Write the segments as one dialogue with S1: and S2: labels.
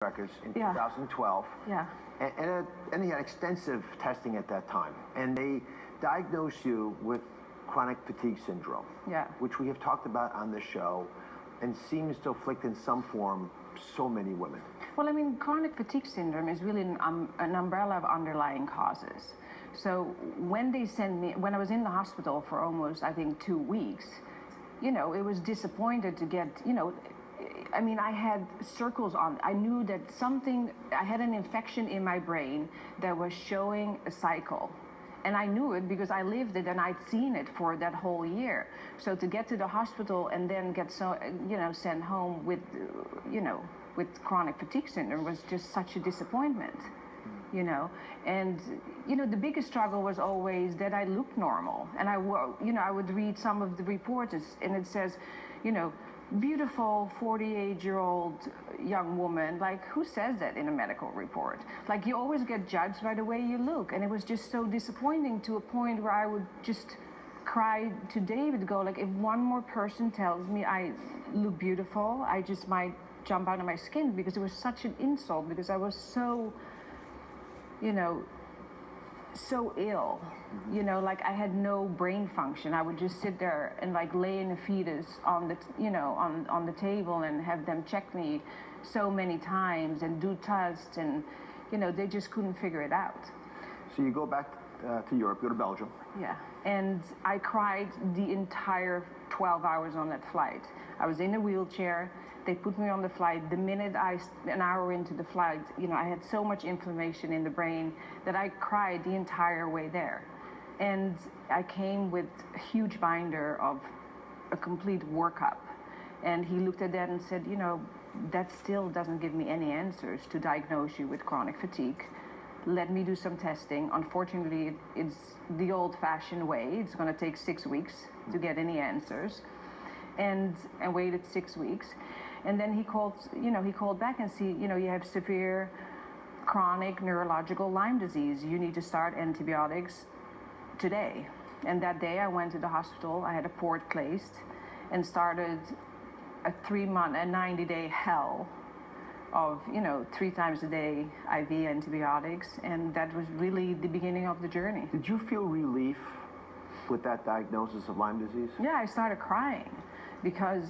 S1: records in
S2: Yeah.
S1: 2012.
S2: Yeah.
S1: And he had extensive testing at that time. And they diagnosed you with chronic fatigue syndrome,
S2: Yeah.
S1: which we have talked about on this show and seems to afflict in some form so many women.
S2: Well, I mean, chronic fatigue syndrome is really an umbrella of underlying causes. So when they sent me, when I was in the hospital for almost, I think, 2 weeks, it was disappointed to get, I mean, I had circles on. I knew that I had an infection in my brain that was showing a cycle. And I knew it because I lived it and I'd seen it for that whole year. So to get to the hospital and then get sent home with, with chronic fatigue syndrome was just such a disappointment, And, the biggest struggle was always that I looked normal. And I would read some of the reports and it says, beautiful 48-year-old young woman. Like, who says that in a medical report? Like, you always get judged by the way you look. And it was just so disappointing to a point where I would just cry to David, go, like, if one more person tells me I look beautiful, I just might jump out of my skin, because it was such an insult, because I was so, so ill, like I had no brain function. I would just sit there and like lay in a fetus on the, on the table and have them check me so many times and do tests, and, they just couldn't figure it out.
S1: So you go back to Europe, go to Belgium.
S2: Yeah, and I cried the entire 12 hours on that flight. I was in a wheelchair. They put me on the flight. The minute an hour into the flight, I had so much inflammation in the brain that I cried the entire way there. And I came with a huge binder of a complete workup. And he looked at that and said, that still doesn't give me any answers to diagnose you with chronic fatigue. Let me do some testing. Unfortunately, it's the old-fashioned way. It's going to take 6 weeks to get any answers. And I waited 6 weeks. And then he called back and said, you have severe chronic neurological Lyme disease. You need to start antibiotics today. And that day I went to the hospital. I had a port placed and started a 90-day hell of, 3 times a day IV antibiotics. And that was really the beginning of the journey.
S1: Did you feel relief with that diagnosis of Lyme disease?
S2: Yeah, I started crying because,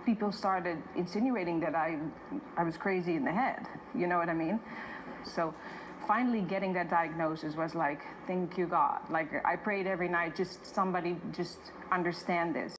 S2: people started insinuating that I was crazy in the head. You know what I mean? So finally getting that diagnosis was like, thank you, God. Like, I prayed every night, just somebody just understand this.